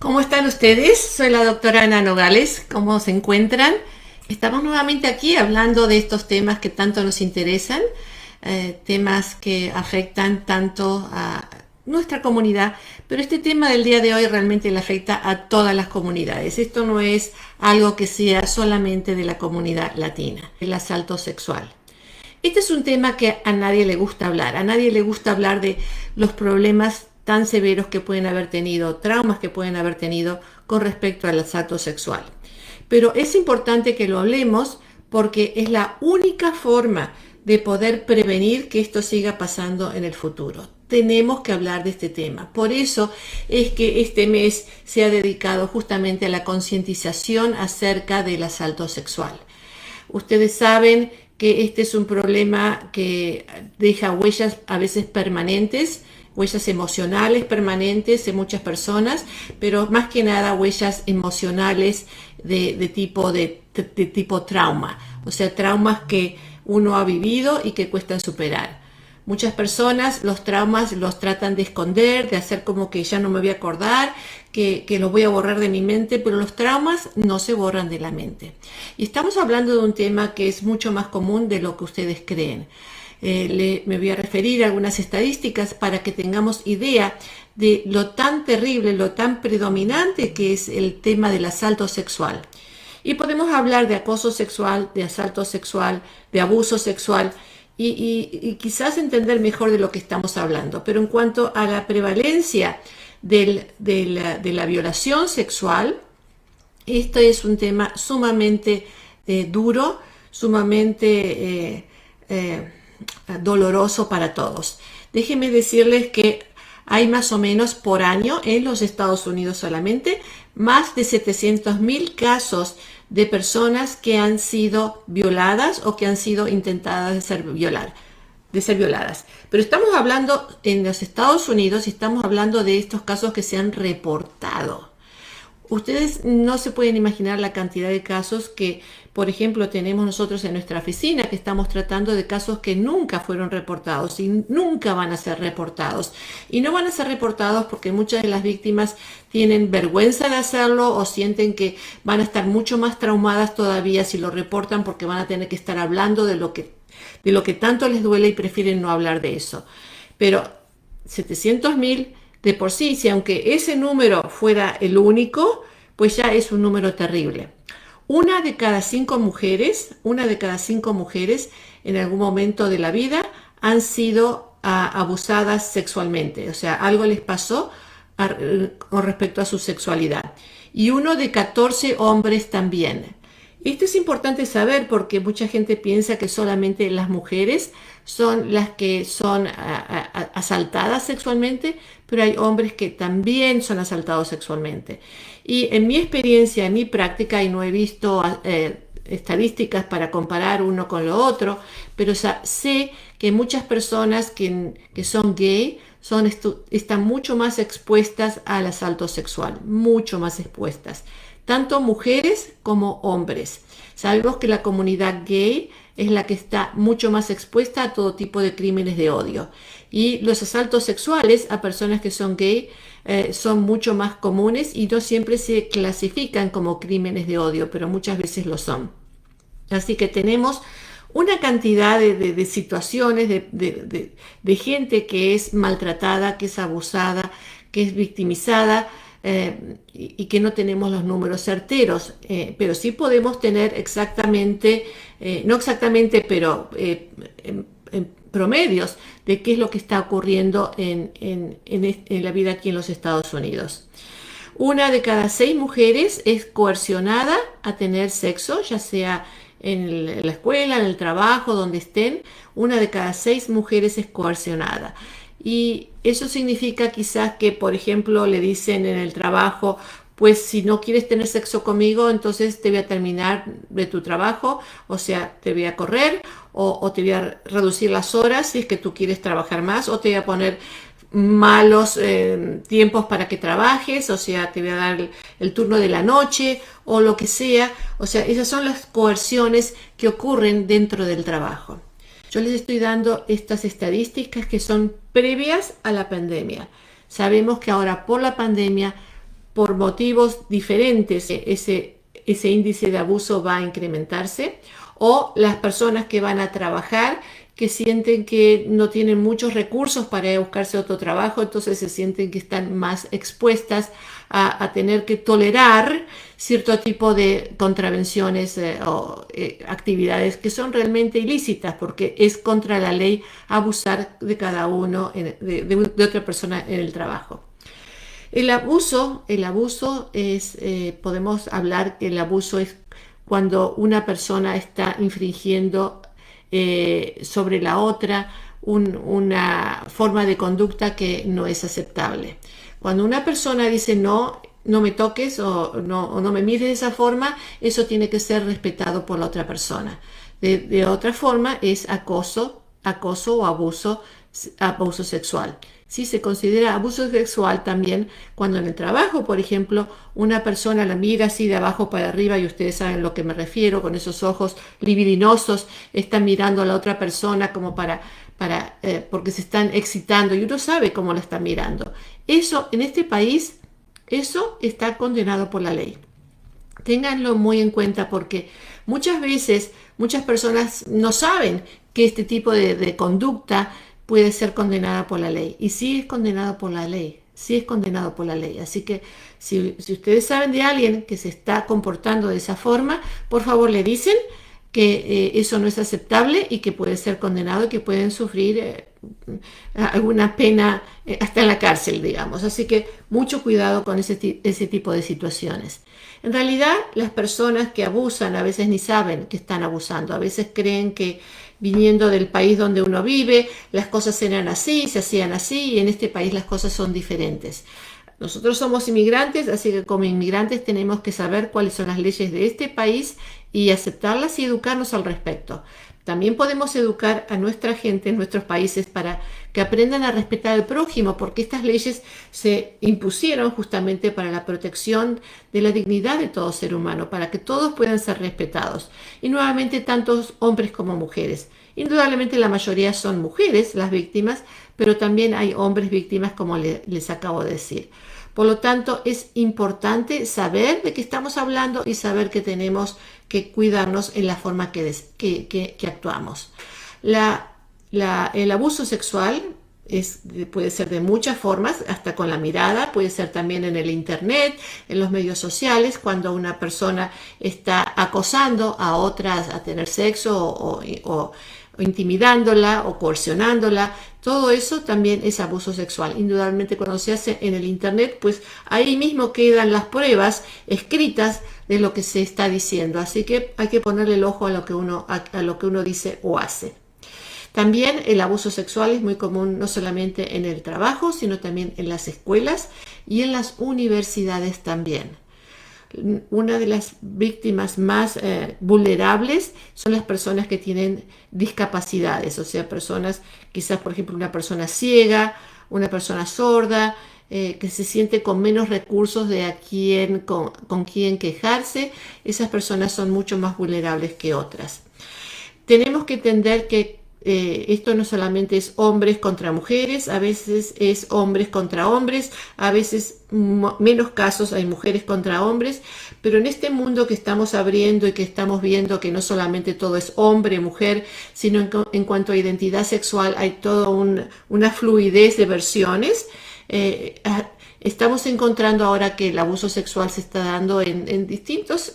¿Cómo están ustedes? Soy la doctora Ana Nogales. ¿Cómo se encuentran? Estamos nuevamente aquí hablando de estos temas que tanto nos interesan, temas que afectan tanto a nuestra comunidad, pero este tema del día de hoy realmente le afecta a todas las comunidades. Esto no es algo que sea solamente de la comunidad latina, el asalto sexual. Este es un tema que a nadie le gusta hablar. A nadie le gusta hablar de los problemas tan severos que pueden haber tenido, traumas que pueden haber tenido con respecto al asalto sexual. Pero es importante que lo hablemos porque es la única forma de poder prevenir que esto siga pasando en el futuro. Tenemos que hablar de este tema. Por eso es que este mes se ha dedicado justamente a la concientización acerca del asalto sexual. Ustedes saben que este es un problema que deja huellas a veces permanentes, huellas emocionales permanentes en muchas personas, pero más que nada huellas emocionales de tipo trauma, o sea, traumas que uno ha vivido y que cuestan superar. Muchas personas los traumas los tratan de esconder, de hacer como que ya no me voy a acordar, que los voy a borrar de mi mente, pero los traumas no se borran de la mente. Y estamos hablando de un tema que es mucho más común de lo que ustedes creen. Me voy a referir a algunas estadísticas para que tengamos idea de lo tan terrible, lo tan predominante que es el tema del asalto sexual. Y podemos hablar de acoso sexual, de asalto sexual, de abuso sexual y quizás entender mejor de lo que estamos hablando. Pero en cuanto a la prevalencia de la violación sexual, esto es un tema sumamente duro, sumamente doloroso para todos. Déjenme decirles que hay más o menos por año en los Estados Unidos solamente más de 700,000 casos de personas que han sido violadas o que han sido intentadas de ser violadas. Pero estamos hablando en los Estados Unidos y estamos hablando de estos casos que se han reportado. Ustedes no se pueden imaginar la cantidad de casos que, por ejemplo, tenemos nosotros en nuestra oficina, que estamos tratando de casos que nunca fueron reportados y nunca van a ser reportados. Y no van a ser reportados porque muchas de las víctimas tienen vergüenza de hacerlo o sienten que van a estar mucho más traumadas todavía si lo reportan porque van a tener que estar hablando de lo que tanto les duele y prefieren no hablar de eso. Pero 700,000 de por sí, si aunque ese número fuera el único, pues ya es un número terrible. Una de cada cinco mujeres en algún momento de la vida han sido abusadas sexualmente. O sea, algo les pasó con respecto a su sexualidad. Y uno de 14 hombres también. Esto es importante saber porque mucha gente piensa que solamente las mujeres son las que son asaltadas sexualmente, pero hay hombres que también son asaltados sexualmente. Y en mi experiencia, en mi práctica, y no he visto estadísticas para comparar uno con lo otro, pero sé que muchas personas que son gay están mucho más expuestas al asalto sexual, mucho más expuestas. Tanto mujeres como hombres. Sabemos que la comunidad gay es la que está mucho más expuesta a todo tipo de crímenes de odio. Y los asaltos sexuales a personas que son gay son mucho más comunes y no siempre se clasifican como crímenes de odio, pero muchas veces lo son. Así que tenemos una cantidad de situaciones de gente que es maltratada, que es abusada, que es victimizada, y que no tenemos los números certeros, pero sí podemos tener no exactamente, pero en promedios de qué es lo que está ocurriendo en la vida aquí en los Estados Unidos. Una de cada 6 mujeres es coercionada a tener sexo, ya sea en la escuela, en el trabajo, donde estén. Una de cada 6 mujeres es coercionada. Y eso significa quizás que, por ejemplo, le dicen en el trabajo, pues si no quieres tener sexo conmigo, entonces te voy a terminar de tu trabajo, o sea, te voy a correr o te voy a reducir las horas si es que tú quieres trabajar más, o te voy a poner malos tiempos para que trabajes, o sea, te voy a dar el turno de la noche o lo que sea. O sea, esas son las coerciones que ocurren dentro del trabajo. Yo les estoy dando estas estadísticas que son previas a la pandemia. Sabemos que ahora por la pandemia por motivos diferentes ese índice de abuso va a incrementarse, o las personas que van a trabajar que sienten que no tienen muchos recursos para buscarse otro trabajo, entonces se sienten que están más expuestas a tener que tolerar cierto tipo de contravenciones o actividades que son realmente ilícitas, porque es contra la ley abusar de cada uno, de otra persona en el trabajo. El abuso es, podemos hablar que el abuso es cuando una persona está infringiendo sobre la otra una forma de conducta que no es aceptable. Cuando una persona dice no, no me toques o no me mires de esa forma, eso tiene que ser respetado por la otra persona. De otra forma es acoso o abuso sexual. Sí, se considera abuso sexual también cuando en el trabajo, por ejemplo, una persona la mira así de abajo para arriba, y ustedes saben a lo que me refiero, con esos ojos libidinosos, están mirando a la otra persona como porque se están excitando, y uno sabe cómo la está mirando. Eso, en este país, eso está condenado por la ley. Ténganlo muy en cuenta, porque muchas veces muchas personas no saben que este tipo de conducta puede ser condenada por la ley. Y sí es condenado por la ley. Sí es condenado por la ley. Así que si ustedes saben de alguien que se está comportando de esa forma, por favor le dicen que eso no es aceptable y que puede ser condenado y que pueden sufrir alguna pena hasta en la cárcel, digamos. Así que mucho cuidado con ese tipo de situaciones. En realidad, las personas que abusan a veces ni saben que están abusando. A veces creen que viniendo del país donde uno vive, las cosas eran así, se hacían así, y en este país las cosas son diferentes. Nosotros somos inmigrantes, así que como inmigrantes tenemos que saber cuáles son las leyes de este país y aceptarlas y educarnos al respecto. También podemos educar a nuestra gente en nuestros países para que aprendan a respetar al prójimo, porque estas leyes se impusieron justamente para la protección de la dignidad de todo ser humano, para que todos puedan ser respetados. Y nuevamente, tantos hombres como mujeres. Indudablemente la mayoría son mujeres las víctimas, pero también hay hombres víctimas, como les acabo de decir. Por lo tanto, es importante saber de qué estamos hablando y saber que tenemos que cuidarnos en la forma que actuamos. El abuso sexual puede ser de muchas formas, hasta con la mirada, puede ser también en el internet, en los medios sociales, cuando una persona está acosando a otras a tener sexo o intimidándola o coercionándola. Todo eso también es abuso sexual. Indudablemente, cuando se hace en el internet, pues ahí mismo quedan las pruebas escritas de lo que se está diciendo. Así que hay que ponerle el ojo a lo que uno dice o hace. También el abuso sexual es muy común no solamente en el trabajo, sino también en las escuelas y en las universidades también. Una de las víctimas más vulnerables son las personas que tienen discapacidades, o sea, personas, quizás por ejemplo una persona ciega, una persona sorda, que se siente con menos recursos con quien quejarse. Esas personas son mucho más vulnerables que otras. Tenemos que entender que esto no solamente es hombres contra mujeres, a veces es hombres contra hombres, a veces menos casos hay mujeres contra hombres, pero en este mundo que estamos abriendo y que estamos viendo que no solamente todo es hombre, mujer, sino en cuanto a identidad sexual hay toda una fluidez de versiones. Estamos encontrando ahora que el abuso sexual se está dando en distintos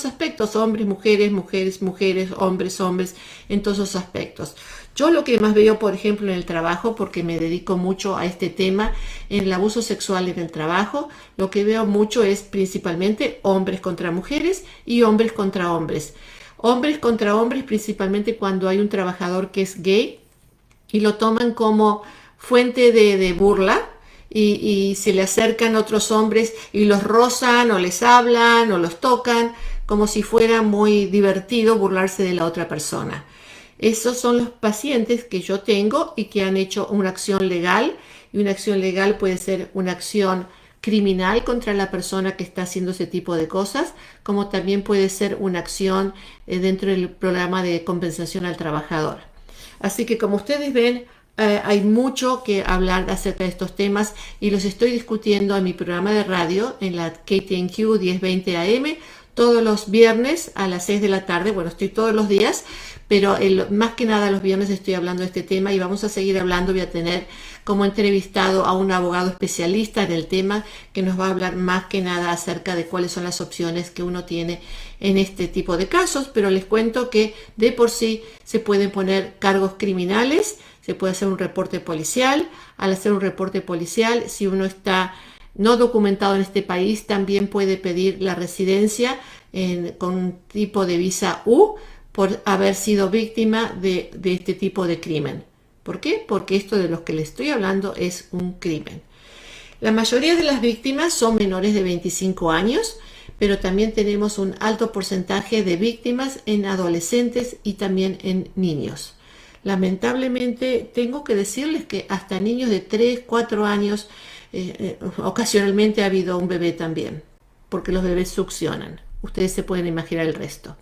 aspectos, hombres, mujeres, mujeres, mujeres, hombres, hombres, en todos esos aspectos. Yo lo que más veo, por ejemplo, en el trabajo, porque me dedico mucho a este tema, en el abuso sexual en el trabajo, lo que veo mucho es principalmente hombres contra mujeres y hombres contra hombres. Hombres contra hombres principalmente cuando hay un trabajador que es gay y lo toman como fuente de burla. Y se le acercan otros hombres y los rozan o les hablan o los tocan como si fuera muy divertido burlarse de la otra persona. Esos son los pacientes que yo tengo y que han hecho una acción legal, y una acción legal puede ser una acción criminal contra la persona que está haciendo ese tipo de cosas, como también puede ser una acción dentro del programa de compensación al trabajador. Así que como ustedes ven, Hay mucho que hablar acerca de estos temas y los estoy discutiendo en mi programa de radio en la KTNQ 1020 AM todos los viernes a las 6 de la tarde. Bueno, estoy todos los días, pero más que nada los viernes estoy hablando de este tema y vamos a seguir hablando. Voy a tener como entrevistado a un abogado especialista en el tema que nos va a hablar más que nada acerca de cuáles son las opciones que uno tiene en este tipo de casos, pero les cuento que de por sí se pueden poner cargos criminales. Se puede hacer un reporte policial. Al hacer un reporte policial, si uno está no documentado en este país, también puede pedir la residencia con un tipo de visa U por haber sido víctima de este tipo de crimen. ¿Por qué? Porque esto de lo que le estoy hablando es un crimen. La mayoría de las víctimas son menores de 25 años, pero también tenemos un alto porcentaje de víctimas en adolescentes y también en niños. Lamentablemente tengo que decirles que hasta niños de 3, 4 años ocasionalmente ha habido un bebé también, porque los bebés succionan. Ustedes se pueden imaginar el resto.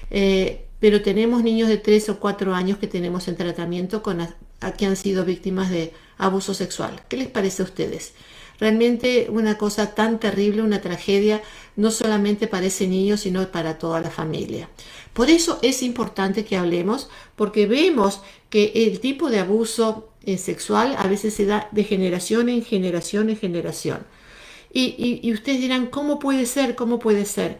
Pero tenemos niños de 3 o 4 años que tenemos en tratamiento que han sido víctimas de abuso sexual. ¿Qué les parece a ustedes? Realmente una cosa tan terrible, una tragedia, no solamente para ese niño, sino para toda la familia. Por eso es importante que hablemos, porque vemos que el tipo de abuso sexual a veces se da de generación en generación en generación. Y ustedes dirán, ¿cómo puede ser? ¿Cómo puede ser?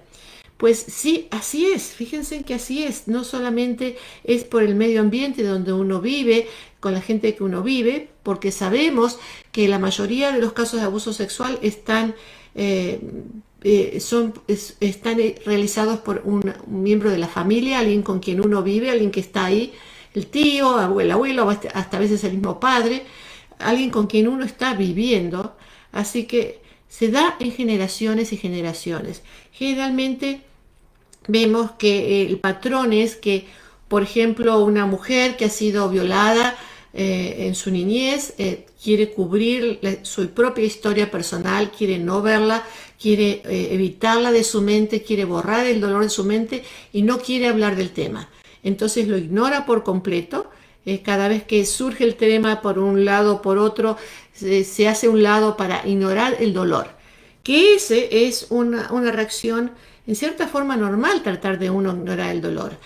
Pues sí, así es. Fíjense que así es. No solamente es por el medio ambiente donde uno vive, con la gente que uno vive, porque sabemos que la mayoría de los casos de abuso sexual están realizados por un miembro de la familia, alguien con quien uno vive, alguien que está ahí, el tío, el abuelo, hasta a veces el mismo padre, alguien con quien uno está viviendo. Así que se da en generaciones y generaciones. Generalmente vemos que el patrón es que, por ejemplo, una mujer que ha sido violada en su niñez quiere cubrir su propia historia personal, quiere no verla, quiere evitarla de su mente, quiere borrar el dolor de su mente y no quiere hablar del tema. Entonces lo ignora por completo. Cada vez que surge el tema por un lado o por otro, se hace un lado para ignorar el dolor. Que ese es una reacción en cierta forma normal, tratar de uno ignorar el dolor.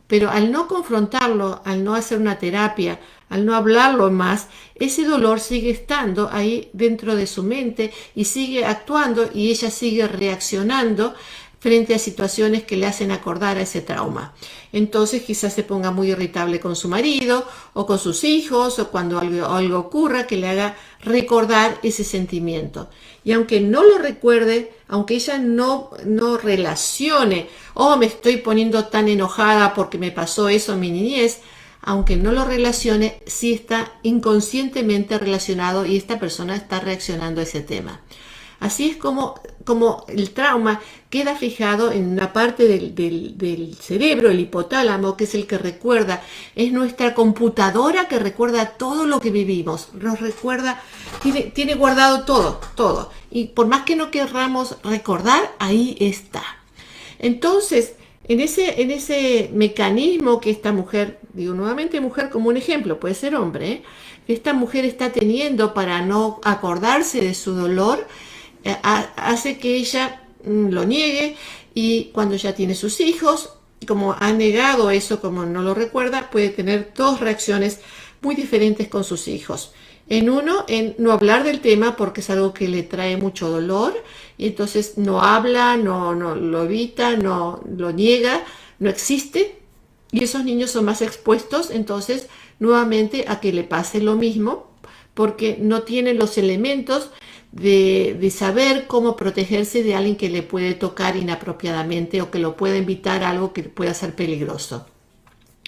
Pero al no confrontarlo, al no hacer una terapia, al no hablarlo más, ese dolor sigue estando ahí dentro de su mente y sigue actuando y ella sigue reaccionando frente a situaciones que le hacen acordar a ese trauma. Entonces quizás se ponga muy irritable con su marido o con sus hijos o cuando algo ocurra que le haga recordar ese sentimiento. Y aunque no lo recuerde, aunque ella no relacione, me estoy poniendo tan enojada porque me pasó eso en mi niñez, aunque no lo relacione, sí está inconscientemente relacionado y esta persona está reaccionando a ese tema. Así es como el trauma queda fijado en una parte del cerebro, el hipotálamo, que es el que recuerda, es nuestra computadora que recuerda todo lo que vivimos, nos recuerda, tiene guardado todo, y por más que no querramos recordar, ahí está. Entonces, en ese mecanismo que esta mujer, digo nuevamente mujer como un ejemplo, puede ser hombre, que esta mujer está teniendo para no acordarse de su dolor, hace que ella lo niegue y cuando ya tiene sus hijos, como ha negado eso, como no lo recuerda, puede tener dos reacciones muy diferentes con sus hijos. En no hablar del tema porque es algo que le trae mucho dolor y entonces no habla, no lo evita, no lo niega, no existe y esos niños son más expuestos entonces nuevamente a que le pase lo mismo porque no tienen los elementos de saber cómo protegerse de alguien que le puede tocar inapropiadamente o que lo pueda invitar a algo que pueda ser peligroso.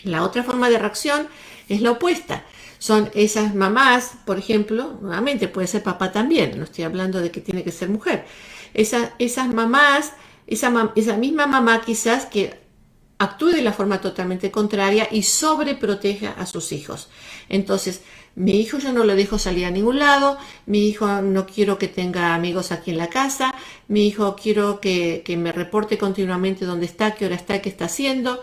La otra forma de reacción es la opuesta. Son esas mamás, por ejemplo, nuevamente puede ser papá también, no estoy hablando de que tiene que ser mujer. Esas mamás, esa misma mamá quizás que actúe de la forma totalmente contraria y sobreproteja a sus hijos. Entonces, mi hijo yo no lo dejo salir a ningún lado, mi hijo no quiero que tenga amigos aquí en la casa, mi hijo quiero que me reporte continuamente dónde está, qué hora está, qué está haciendo.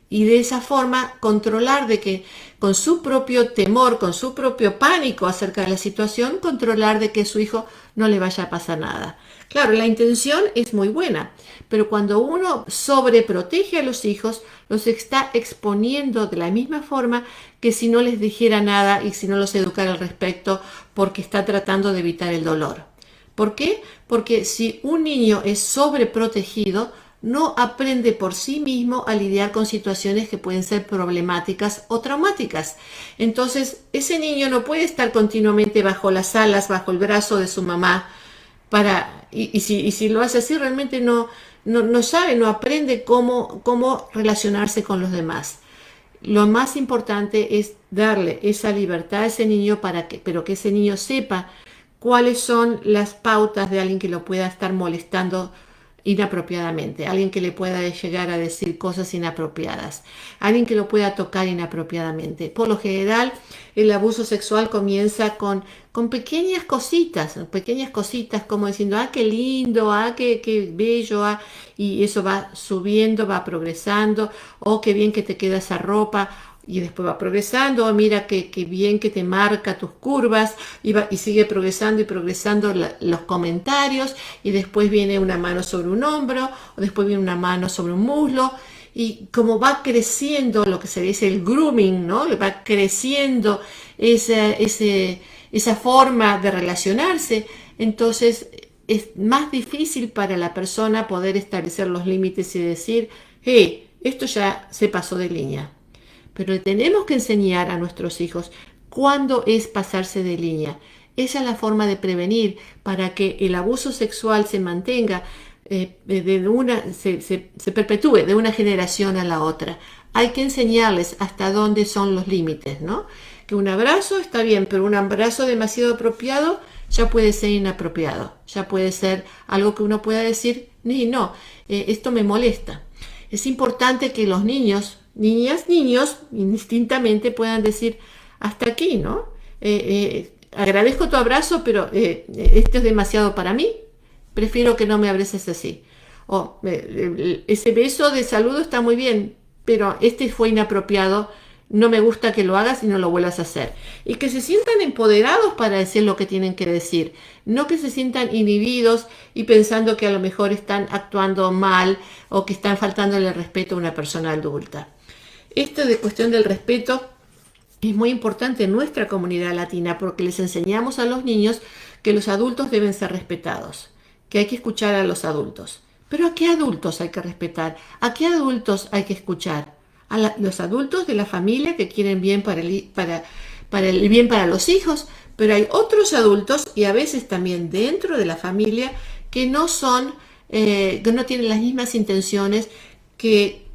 y de esa forma controlar de que con su propio temor, con su propio pánico acerca de la situación, controlar de que su hijo no le vaya a pasar nada. Claro, la intención es muy buena, pero cuando uno sobreprotege a los hijos, los está exponiendo de la misma forma que si no les dijera nada y si no los educara al respecto, porque está tratando de evitar el dolor. ¿Por qué? Porque si un niño es sobreprotegido, no aprende por sí mismo a lidiar con situaciones que pueden ser problemáticas o traumáticas. Entonces, ese niño no puede estar continuamente bajo las alas, bajo el brazo de su mamá, y si lo hace así, realmente no sabe, no aprende cómo relacionarse con los demás. Lo más importante es darle esa libertad a ese niño pero que ese niño sepa cuáles son las pautas de alguien que lo pueda estar molestando inapropiadamente, alguien que le pueda llegar a decir cosas inapropiadas, alguien que lo pueda tocar inapropiadamente. Por lo general, el abuso sexual comienza con pequeñas cositas como diciendo, qué lindo, qué bello, y eso va subiendo, va progresando, qué bien que te queda esa ropa, y después va progresando, mira qué bien que te marca tus curvas, y sigue progresando y progresando los comentarios, y después viene una mano sobre un hombro, o después viene una mano sobre un muslo, y como va creciendo lo que se dice el grooming, ¿no? Va creciendo esa forma de relacionarse, entonces es más difícil para la persona poder establecer los límites y decir, hey, esto ya se pasó de línea. Pero tenemos que enseñar a nuestros hijos cuándo es pasarse de línea. Esa es la forma de prevenir para que el abuso sexual se mantenga, se perpetúe de una generación a la otra. Hay que enseñarles hasta dónde son los límites, ¿no? Que un abrazo está bien, pero un abrazo demasiado apropiado ya puede ser inapropiado, ya puede ser algo que uno pueda decir, no, esto me molesta. Es importante que los niños, niños, indistintamente puedan decir, hasta aquí, ¿no? Agradezco tu abrazo, pero esto es demasiado para mí, prefiero que no me abraces así. Ese beso de saludo está muy bien, pero este fue inapropiado, no me gusta que lo hagas y no lo vuelvas a hacer. Y que se sientan empoderados para decir lo que tienen que decir, no que se sientan inhibidos y pensando que a lo mejor están actuando mal o que están faltándole el respeto a una persona adulta. Esto de cuestión del respeto es muy importante en nuestra comunidad latina porque les enseñamos a los niños que los adultos deben ser respetados, que hay que escuchar a los adultos. Pero ¿a qué adultos hay que respetar? ¿A qué adultos hay que escuchar? Los adultos de la familia que quieren bien para el bien para los hijos, pero hay otros adultos y a veces también dentro de la familia que no tienen las mismas intenciones que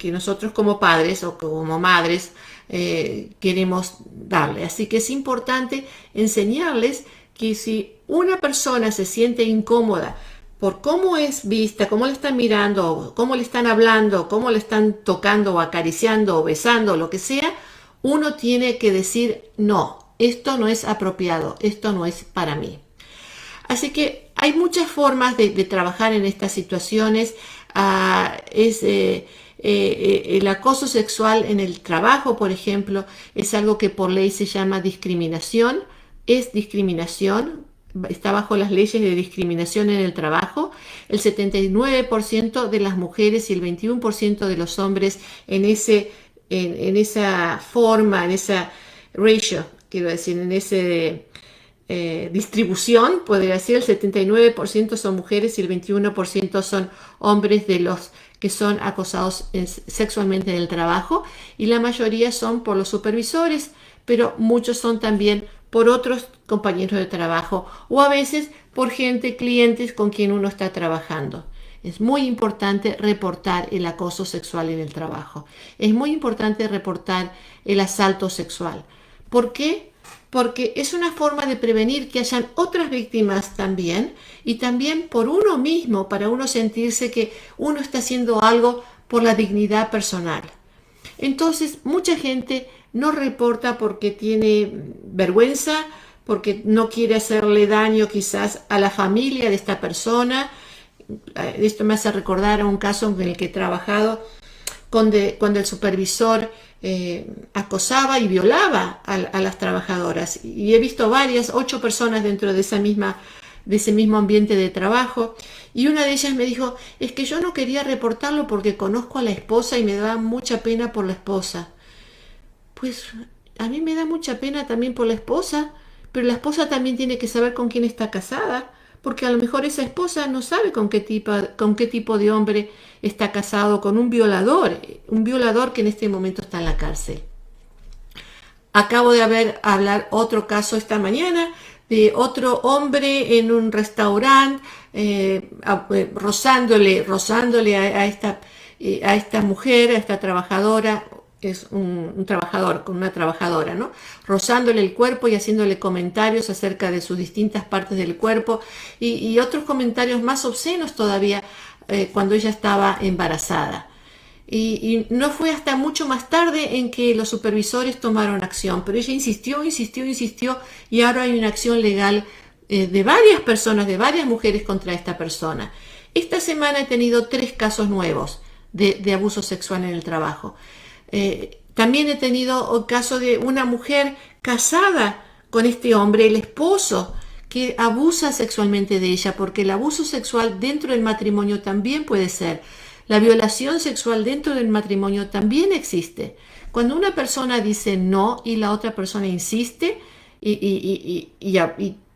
nosotros como padres o como madres queremos darle. Así que es importante enseñarles que si una persona se siente incómoda por cómo es vista, cómo le están mirando, cómo le están hablando, cómo le están tocando o acariciando o besando, lo que sea, uno tiene que decir, no, esto no es apropiado, esto no es para mí. Así que hay muchas formas de trabajar en estas situaciones. El acoso sexual en el trabajo, por ejemplo, es algo que por ley se llama discriminación. Es discriminación, está bajo las leyes de discriminación en el trabajo. El 79% de las mujeres y el 21% de los hombres en esa forma, en esa ratio, quiero decir, en esa distribución, podría decir, el 79% son mujeres y el 21% son hombres de los que son acosados sexualmente en el trabajo, y la mayoría son por los supervisores, pero muchos son también por otros compañeros de trabajo o a veces por clientes con quien uno está trabajando. Es muy importante reportar el acoso sexual en el trabajo. Es muy importante reportar el asalto sexual. ¿Por qué? Porque es una forma de prevenir que hayan otras víctimas también, y también por uno mismo, para uno sentirse que uno está haciendo algo por la dignidad personal. Entonces, mucha gente no reporta porque tiene vergüenza, porque no quiere hacerle daño quizás a la familia de esta persona. Esto me hace recordar a un caso en el que he trabajado cuando el supervisor acosaba y violaba a las trabajadoras. Y he visto 8 personas dentro de de ese mismo ambiente de trabajo. Y una de ellas me dijo, es que yo no quería reportarlo porque conozco a la esposa y me da mucha pena por la esposa. Pues a mí me da mucha pena también por la esposa, pero la esposa también tiene que saber con quién está casada, porque a lo mejor esa esposa no sabe con qué tipo de hombre está casado, con un violador que en este momento está en la cárcel. Acabo de hablar otro caso esta mañana de otro hombre en un restaurante rozándole a esta mujer, a esta trabajadora. Es un trabajador con una trabajadora, ¿no? Rozándole el cuerpo y haciéndole comentarios acerca de sus distintas partes del cuerpo y otros comentarios más obscenos todavía cuando ella estaba embarazada. Y no fue hasta mucho más tarde en que los supervisores tomaron acción, pero ella insistió y ahora hay una acción legal de varias personas, de varias mujeres contra esta persona. Esta semana he tenido 3 casos nuevos de abuso sexual en el trabajo. También he tenido el caso de una mujer casada con este hombre, el esposo, que abusa sexualmente de ella, porque el abuso sexual dentro del matrimonio también puede ser. La violación sexual dentro del matrimonio también existe. Cuando una persona dice no y la otra persona insiste y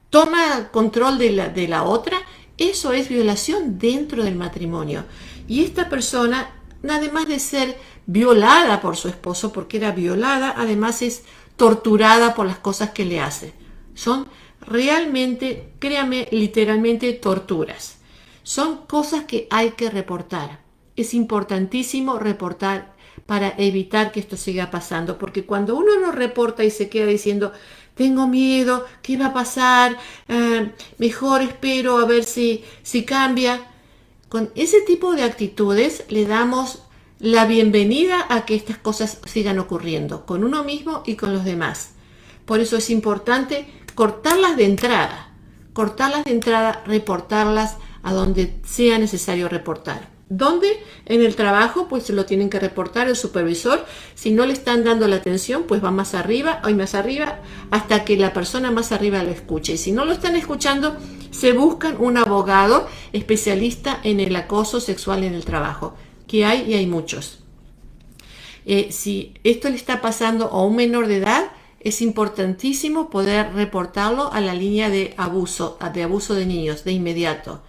toma control de la otra, eso es violación dentro del matrimonio. Y esta persona, además de ser violada por su esposo, porque era violada, además es torturada por las cosas que le hace. Son realmente, créame, literalmente torturas. Son cosas que hay que reportar. Es importantísimo reportar para evitar que esto siga pasando, porque cuando uno no reporta y se queda diciendo, tengo miedo, ¿qué va a pasar? Mejor espero a ver si cambia. Con ese tipo de actitudes le damos la bienvenida a que estas cosas sigan ocurriendo con uno mismo y con los demás. Por eso es importante cortarlas de entrada, reportarlas a donde sea necesario reportar. ¿Dónde? En el trabajo, pues lo tienen que reportar el supervisor. Si no le están dando la atención, pues va más arriba, hasta que la persona más arriba lo escuche. Y si no lo están escuchando, se buscan un abogado especialista en el acoso sexual en el trabajo, que hay y hay muchos. Si esto le está pasando a un menor de edad, es importantísimo poder reportarlo a la línea de abuso de niños, de inmediato,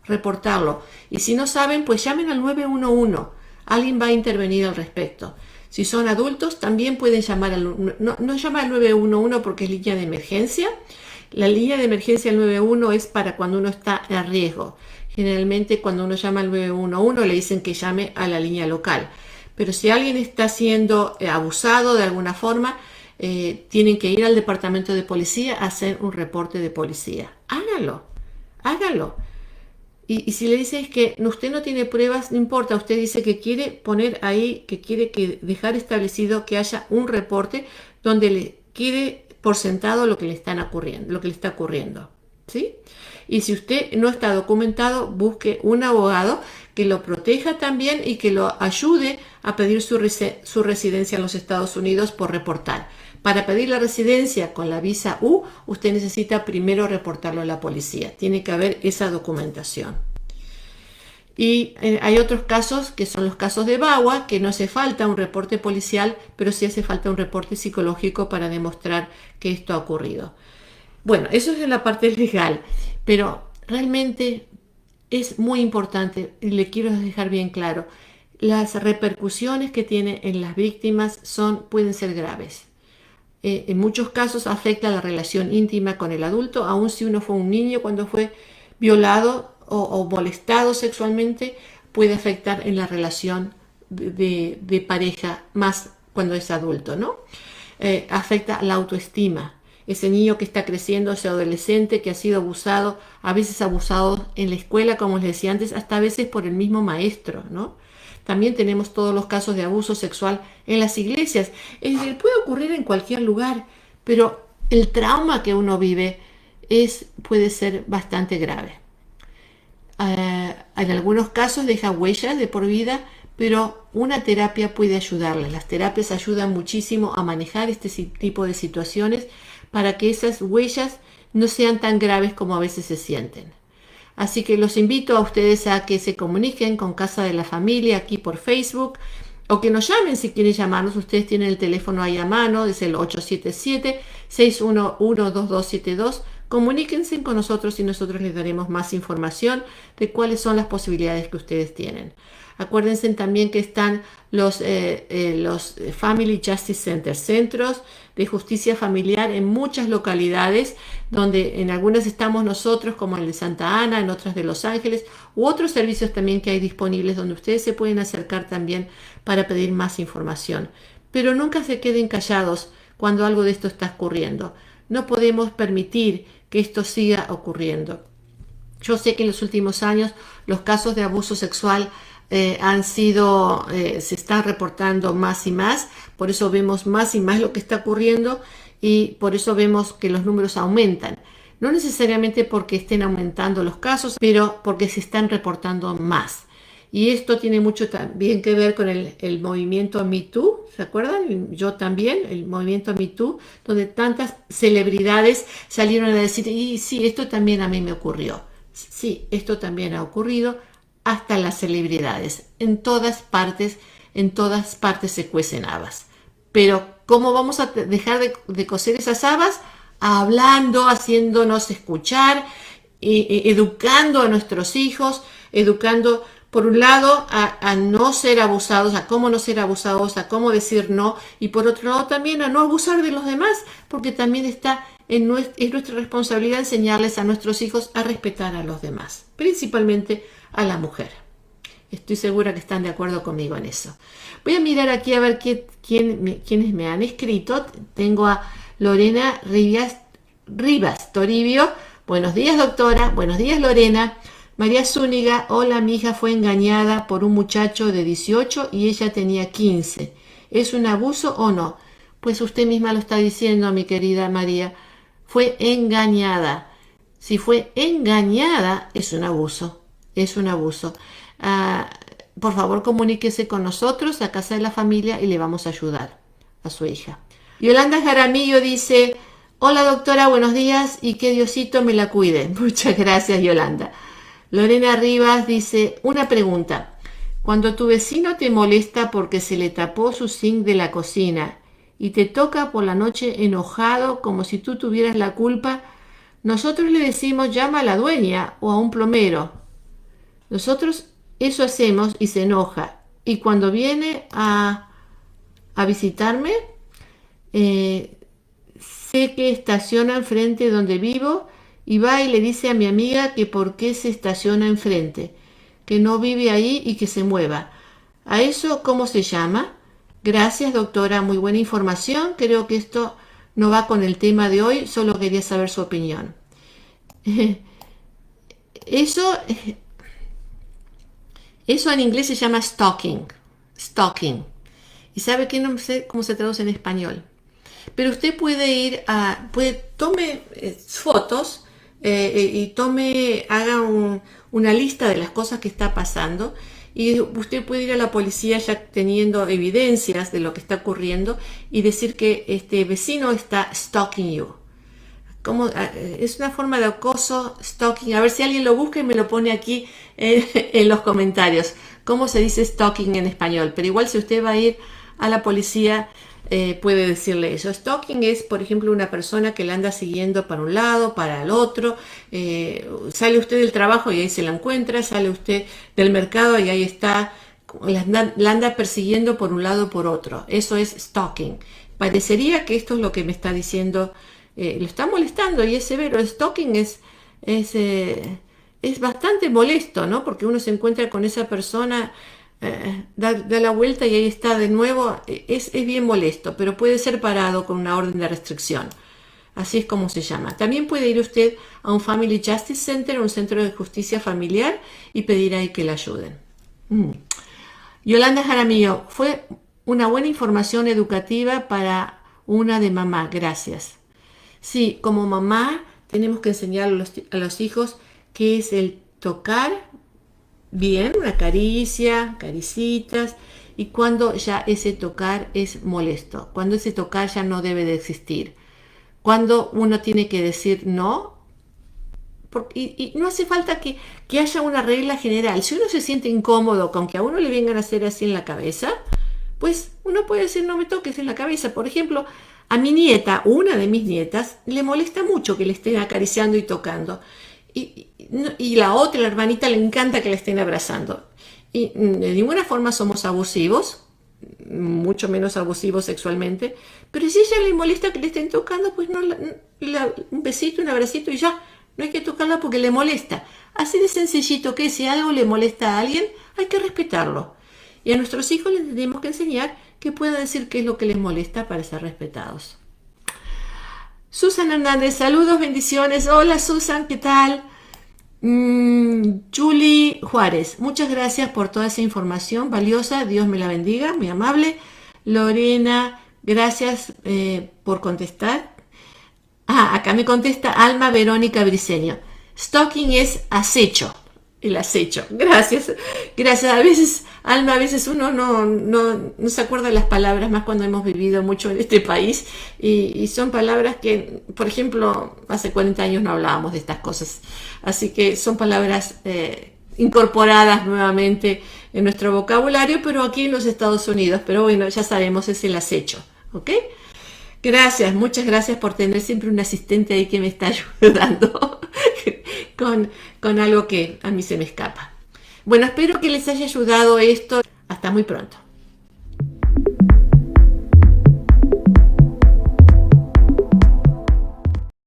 reportarlo. Y si no saben, pues llamen al 911, alguien va a intervenir al respecto. Si son adultos, también pueden llamar no llama al 911 porque es línea de emergencia. La línea de emergencia al 911 es para cuando uno está en riesgo. Generalmente cuando uno llama al 911 le dicen que llame a la línea local. Pero si alguien está siendo abusado de alguna forma, tienen que ir al departamento de policía a hacer un reporte de policía. Hágalo. Y si le dices que usted no tiene pruebas, no importa, usted dice que quiere poner ahí, que quiere dejar establecido que haya un reporte donde le quiere por sentado lo que le está ocurriendo, ¿sí? Y si usted no está documentado, busque un abogado que lo proteja también y que lo ayude a pedir su residencia en los Estados Unidos por reportar. Para pedir la residencia con la visa U, usted necesita primero reportarlo a la policía. Tiene que haber esa documentación. Y hay otros casos que son los casos de VAWA, que no hace falta un reporte policial, pero sí hace falta un reporte psicológico para demostrar que esto ha ocurrido. Bueno, eso es en la parte legal, pero realmente es muy importante y le quiero dejar bien claro, las repercusiones que tiene en las víctimas pueden ser graves. En muchos casos afecta la relación íntima con el adulto, aun si uno fue un niño cuando fue violado o molestado sexualmente, puede afectar en la relación de pareja más cuando es adulto, ¿no? Afecta la autoestima. Ese niño que está creciendo, ese adolescente que ha sido abusado, a veces abusado en la escuela, como les decía antes, hasta a veces por el mismo maestro, ¿no? También tenemos todos los casos de abuso sexual en las iglesias. Es decir, puede ocurrir en cualquier lugar, pero el trauma que uno vive puede ser bastante grave. En algunos casos deja huellas de por vida, pero una terapia puede ayudarles. Las terapias ayudan muchísimo a manejar este tipo de situaciones para que esas huellas no sean tan graves como a veces se sienten. Así que los invito a ustedes a que se comuniquen con Casa de la Familia aquí por Facebook o que nos llamen si quieren llamarnos. Ustedes tienen el teléfono ahí a mano, es el 877-611-2272. Comuníquense con nosotros y nosotros les daremos más información de cuáles son las posibilidades que ustedes tienen. Acuérdense también que están los Family Justice Centers, centros de justicia familiar en muchas localidades, donde en algunas estamos nosotros, como el de Santa Ana, en otras de Los Ángeles, u otros servicios también que hay disponibles, donde ustedes se pueden acercar también para pedir más información. Pero nunca se queden callados cuando algo de esto está ocurriendo. No podemos permitir que esto siga ocurriendo. Yo sé que en los últimos años los casos de abuso sexual se están reportando más y más, por eso vemos más y más lo que está ocurriendo y por eso vemos que los números aumentan. No necesariamente porque estén aumentando los casos, pero porque se están reportando más. Y esto tiene mucho también que ver con el movimiento Me Too, ¿se acuerdan? Yo también, el movimiento Me Too, donde tantas celebridades salieron a decir, y sí, esto también a mí me ocurrió. Sí, esto también ha ocurrido. Hasta las celebridades. En todas partes se cuecen habas. Pero ¿cómo vamos a dejar de cocer esas habas? Hablando, haciéndonos escuchar, educando a nuestros hijos, educando por un lado a no ser abusados, a cómo no ser abusados, a cómo decir no, y por otro lado también a no abusar de los demás, porque también es nuestra responsabilidad enseñarles a nuestros hijos a respetar a los demás, principalmente a la mujer. Estoy segura que están de acuerdo conmigo en eso. Voy a mirar aquí a ver quiénes me han escrito. Tengo a Lorena Rivas Toribio. Buenos días, doctora. Buenos días, Lorena. María Zúñiga. Hola, mi hija fue engañada por un muchacho de 18 y ella tenía 15. ¿Es un abuso o no? Pues usted misma lo está diciendo, mi querida María. Fue engañada. Si fue engañada, es un abuso. Es un abuso. Por favor, comuníquese con nosotros a Casa de la Familia y le vamos a ayudar a su hija. Yolanda Jaramillo dice, hola doctora, buenos días y que Diosito me la cuide. Muchas gracias, Yolanda. Lorena Rivas dice, una pregunta. Cuando tu vecino te molesta porque se le tapó su zinc de la cocina y te toca por la noche enojado como si tú tuvieras la culpa, nosotros le decimos llama a la dueña o a un plomero. Nosotros eso hacemos y se enoja. Y cuando viene a visitarme, sé que estaciona enfrente donde vivo y va y le dice a mi amiga que por qué se estaciona enfrente, que no vive ahí y que se mueva. ¿A eso cómo se llama? Gracias, doctora, muy buena información. Creo que esto no va con el tema de hoy, solo quería saber su opinión. Eso en inglés se llama stalking. Stalking. Y sabe que no sé cómo se traduce en español. Pero usted puede tome fotos y haga una lista de las cosas que está pasando. Y usted puede ir a la policía ya teniendo evidencias de lo que está ocurriendo y decir que este vecino está stalking you. Es una forma de acoso, stalking. A ver si alguien lo busca y me lo pone aquí en los comentarios. ¿Cómo se dice stalking en español? Pero igual si usted va a ir a la policía, puede decirle eso. Stalking es, por ejemplo, una persona que la anda siguiendo para un lado, para el otro. Sale usted del trabajo y ahí se la encuentra. Sale usted del mercado y ahí está. La anda persiguiendo por un lado o por otro. Eso es stalking. Parecería que esto es lo que me está diciendo. Lo está molestando y es severo. El stalking es bastante molesto, ¿no? Porque uno se encuentra con esa persona, da la vuelta y ahí está de nuevo. Es bien molesto, pero puede ser parado con una orden de restricción. Así es como se llama. También puede ir usted a un Family Justice Center, un centro de justicia familiar, y pedir ahí que le ayuden. Yolanda Jaramillo, fue una buena información educativa para una de mamá. Gracias. Sí, como mamá tenemos que enseñar a los hijos qué es el tocar bien, una caricia, caricitas, y cuando ya ese tocar es molesto, cuando ese tocar ya no debe de existir, cuando uno tiene que decir no, y no hace falta que haya una regla general. Si uno se siente incómodo con que a uno le vengan a hacer así en la cabeza, pues uno puede decir no me toques en la cabeza. Por ejemplo, a mi nieta, una de mis nietas, le molesta mucho que le estén acariciando y tocando. Y la otra, la hermanita, le encanta que le estén abrazando. Y de ninguna forma somos abusivos, mucho menos abusivos sexualmente, pero si a ella le molesta que le estén tocando, pues no, un besito, un abracito y ya, no hay que tocarla porque le molesta. Así de sencillito que si algo le molesta a alguien, hay que respetarlo. Y a nuestros hijos les tenemos que enseñar que puedan decir qué es lo que les molesta para ser respetados. Susan Hernández, saludos, bendiciones. Hola Susan, ¿qué tal? Julie Juárez, muchas gracias por toda esa información valiosa. Dios me la bendiga, muy amable. Lorena, gracias por contestar. Acá me contesta Alma Verónica Briceño. Stalking es acecho. El acecho. Gracias. Gracias. A veces, Alma, a veces uno no se acuerda de las palabras, más cuando hemos vivido mucho en este país. Y son palabras que, por ejemplo, hace 40 años no hablábamos de estas cosas. Así que son palabras incorporadas nuevamente en nuestro vocabulario, pero aquí en los Estados Unidos. Pero bueno, ya sabemos, es el acecho. ¿Ok? Gracias, muchas gracias por tener siempre un asistente ahí que me está ayudando con algo que a mí se me escapa. Bueno, espero que les haya ayudado esto. Hasta muy pronto.